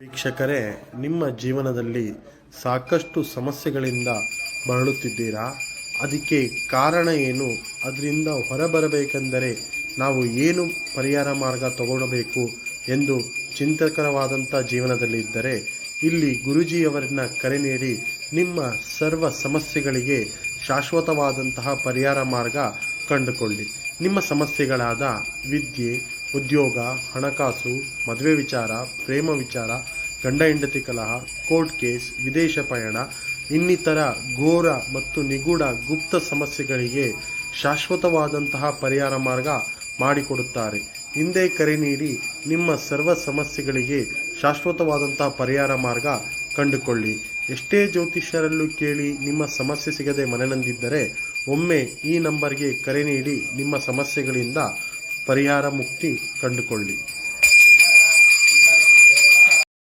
ವೀಕ್ಷಕರೇ, ನಿಮ್ಮ ಜೀವನದಲ್ಲಿ ಸಾಕಷ್ಟು ಸಮಸ್ಯೆಗಳಿಂದ ಬಳಲುತ್ತಿದ್ದೀರಾ? ಅದಕ್ಕೆ ಕಾರಣ ಏನು? ಅದರಿಂದ ಹೊರಬರಬೇಕೆಂದರೆ ನಾವು ಏನು ಪರಿಹಾರ ಮಾರ್ಗ ತಗೊಳ್ಳಬೇಕು ಎಂದು ಚಿಂತಕರವಾದಂಥ ಜೀವನದಲ್ಲಿ ಇದ್ದರೆ ಇಲ್ಲಿ ಗುರೂಜಿಯವರನ್ನ ಕರೆ ನೀಡಿ ನಿಮ್ಮ ಸರ್ವ ಸಮಸ್ಯೆಗಳಿಗೆ ಶಾಶ್ವತವಾದಂತಹ ಪರಿಹಾರ ಮಾರ್ಗ ಕಂಡುಕೊಳ್ಳಿ. ನಿಮ್ಮ ಸಮಸ್ಯೆಗಳಾದ ವಿದ್ಯೆ, ಉದ್ಯೋಗ, ಹಣಕಾಸು, ಮದುವೆ ವಿಚಾರ, ಪ್ರೇಮ ವಿಚಾರ, ಗಂಡ ಹೆಂಡತಿ ಕಲಹ, ಕೋರ್ಟ್ ಕೇಸ್, ವಿದೇಶ ಪಯಣ ಇನ್ನಿತರ ಘೋರ ಮತ್ತು ನಿಗೂಢ ಗುಪ್ತ ಸಮಸ್ಯೆಗಳಿಗೆ ಶಾಶ್ವತವಾದಂತಹ ಪರಿಹಾರ ಮಾರ್ಗ ಮಾಡಿಕೊಡುತ್ತಾರೆ. ಹಿಂದೆ ಕರೆ ನೀಡಿ ನಿಮ್ಮ ಸರ್ವ ಸಮಸ್ಯೆಗಳಿಗೆ ಶಾಶ್ವತವಾದಂತಹ ಪರಿಹಾರ ಮಾರ್ಗ ಕಂಡುಕೊಳ್ಳಿ. ಎಷ್ಟೇ ಜ್ಯೋತಿಷ್ಯರಲ್ಲೂ ಕೇಳಿ ನಿಮ್ಮ ಸಮಸ್ಯೆ ಸಿಗದೆ ಮನನೊಂದಿದ್ದರೆ ಒಮ್ಮೆ ಈ ನಂಬರ್ಗೆ ಕರೆ ನೀಡಿ ನಿಮ್ಮ ಸಮಸ್ಯೆಗಳಿಂದ ಪರಿಹಾರ ಮುಕ್ತಿ ಕಂಡುಕೊಳ್ಳಿ.